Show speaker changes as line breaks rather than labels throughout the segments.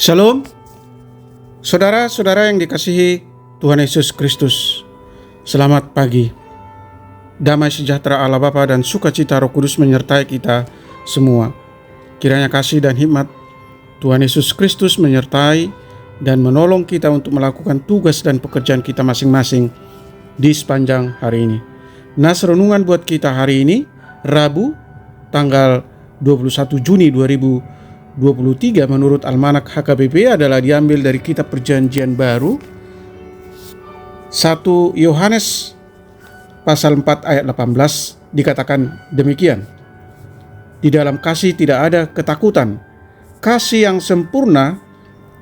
Shalom, saudara-saudara yang dikasihi Tuhan Yesus Kristus. Selamat pagi. Damai sejahtera Allah Bapa dan sukacita Roh Kudus menyertai kita semua. Kiranya kasih dan hikmat Tuhan Yesus Kristus menyertai dan menolong kita untuk melakukan tugas dan pekerjaan kita masing-masing di sepanjang hari ini. Nas renungan buat kita hari ini, Rabu, tanggal 21 Juni 2023 menurut Almanak HKBP adalah diambil dari kitab Perjanjian Baru 1 Yohanes pasal 4 ayat 18 dikatakan demikian. Di dalam kasih tidak ada ketakutan. Kasih yang sempurna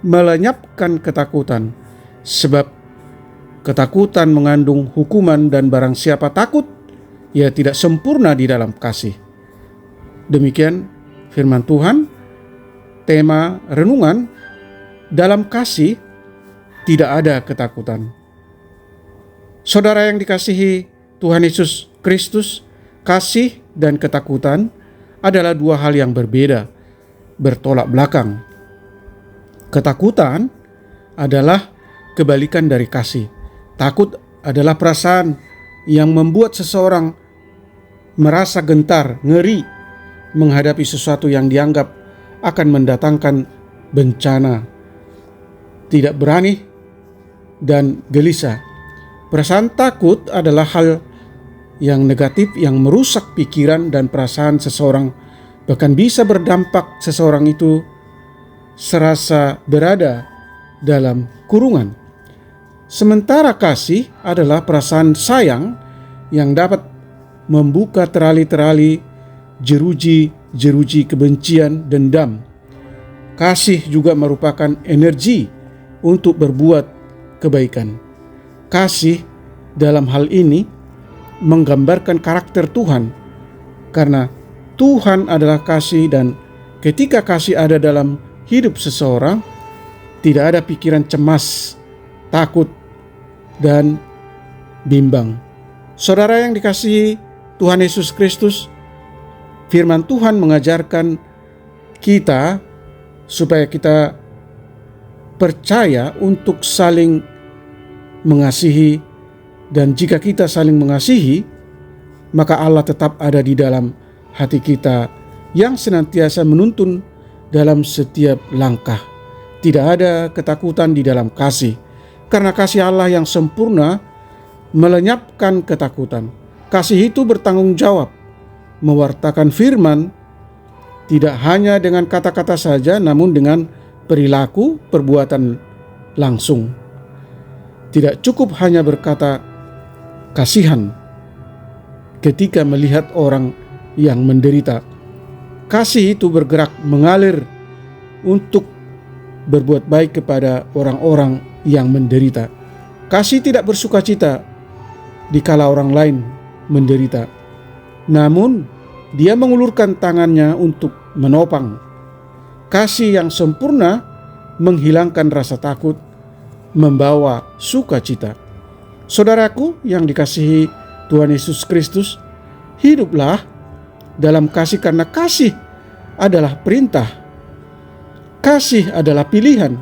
melenyapkan ketakutan, sebab ketakutan mengandung hukuman dan barang siapa takut, ia tidak sempurna di dalam kasih. Demikian firman Tuhan. Tema renungan, dalam kasih tidak ada ketakutan. Saudara yang dikasihi Tuhan Yesus Kristus, kasih dan ketakutan adalah dua hal yang berbeda, bertolak belakang. Ketakutan adalah kebalikan dari kasih. Takut adalah perasaan yang membuat seseorang merasa gentar, ngeri menghadapi sesuatu yang dianggap akan mendatangkan bencana, tidak berani dan gelisah. Perasaan takut adalah hal yang negatif yang merusak pikiran dan perasaan seseorang, bahkan bisa berdampak seseorang itu serasa berada dalam kurungan. Sementara kasih adalah perasaan sayang yang dapat membuka terali-terali jeruji kebencian, dendam. Kasih juga merupakan energi untuk berbuat kebaikan. Kasih dalam hal ini menggambarkan karakter Tuhan, karena Tuhan adalah kasih, dan ketika kasih ada dalam hidup seseorang, tidak ada pikiran cemas, takut, dan bimbang. Saudara yang dikasihi Tuhan Yesus Kristus, firman Tuhan mengajarkan kita supaya kita percaya untuk saling mengasihi, dan jika kita saling mengasihi, maka Allah tetap ada di dalam hati kita yang senantiasa menuntun dalam setiap langkah. Tidak ada ketakutan di dalam kasih, karena kasih Allah yang sempurna melenyapkan ketakutan. Kasih itu bertanggung jawab mewartakan firman, tidak hanya dengan kata-kata saja, namun dengan perilaku, perbuatan langsung. Tidak cukup hanya berkata kasihan ketika melihat orang yang menderita. Kasih itu bergerak mengalir untuk berbuat baik kepada orang-orang yang menderita. Kasih tidak bersukacita dikala orang lain menderita, namun dia mengulurkan tangannya untuk menopang. Kasih yang sempurna menghilangkan rasa takut, membawa sukacita. Saudaraku yang dikasihi Tuhan Yesus Kristus, hiduplah dalam kasih, karena kasih adalah perintah. Kasih adalah pilihan.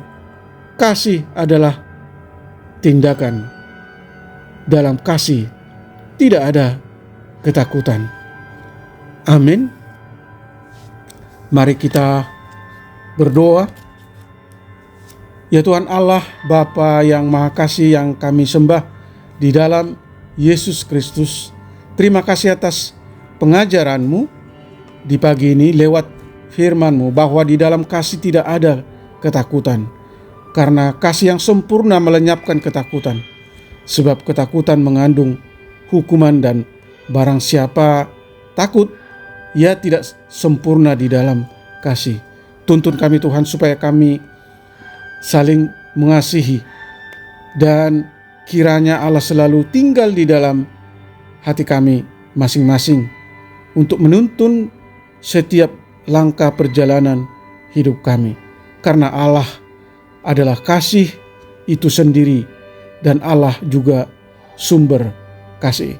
Kasih adalah tindakan. Dalam kasih tidak ada ketakutan. Amin. Mari kita berdoa. Ya Tuhan Allah, Bapa yang Maha Kasih yang kami sembah di dalam Yesus Kristus, terima kasih atas pengajaran-Mu di pagi ini lewat firman-Mu, bahwa di dalam kasih tidak ada ketakutan, karena kasih yang sempurna melenyapkan ketakutan, sebab ketakutan mengandung hukuman, dan barang siapa takut, ia tidak sempurna di dalam kasih. Tuntun kami Tuhan supaya kami saling mengasihi, dan kiranya Allah selalu tinggal di dalam hati kami masing-masing untuk menuntun setiap langkah perjalanan hidup kami. Karena Allah adalah kasih itu sendiri, dan Allah juga sumber kasih.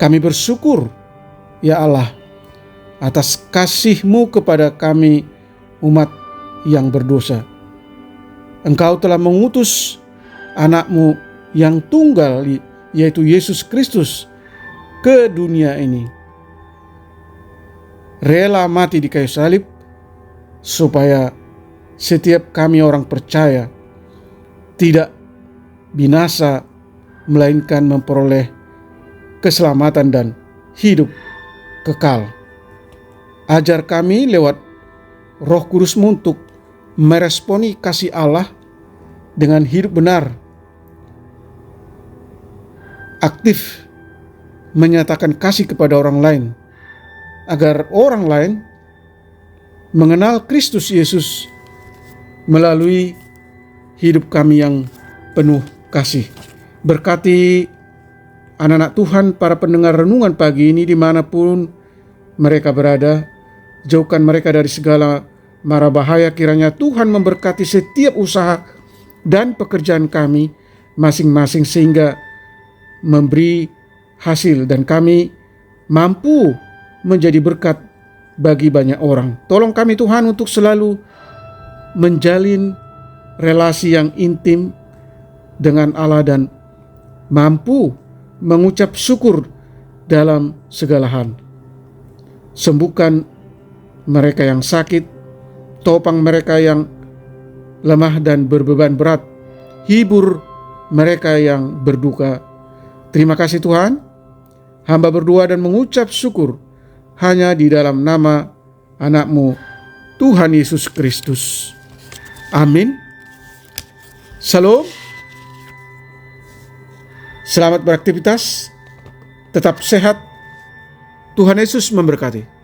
Kami bersyukur ya Allah atas kasih-Mu kepada kami umat yang berdosa. Engkau telah mengutus anak-Mu yang tunggal, yaitu Yesus Kristus, ke dunia ini, rela mati di kayu salib, supaya setiap kami orang percaya tidak binasa, melainkan memperoleh keselamatan dan hidup kekal. Ajar kami lewat Roh Kudus-Mu untuk meresponi kasih Allah dengan hidup benar, aktif menyatakan kasih kepada orang lain, agar orang lain mengenal Kristus Yesus melalui hidup kami yang penuh kasih. Berkati anak-anak Tuhan, para pendengar renungan pagi ini dimanapun mereka berada. Jauhkan mereka dari segala mara bahaya. Kiranya Tuhan memberkati setiap usaha dan pekerjaan kami masing-masing, sehingga memberi hasil dan kami mampu menjadi berkat bagi banyak orang. Tolong kami Tuhan untuk selalu menjalin relasi yang intim dengan Allah dan mampu mengucap syukur dalam segala hal. Sembuhkan mereka yang sakit, topang mereka yang lemah dan berbeban berat, hibur mereka yang berduka. Terima kasih Tuhan, hamba berdoa dan mengucap syukur hanya di dalam nama anak-Mu, Tuhan Yesus Kristus. Amin. Shalom. Selamat beraktivitas, tetap sehat. Tuhan Yesus memberkati.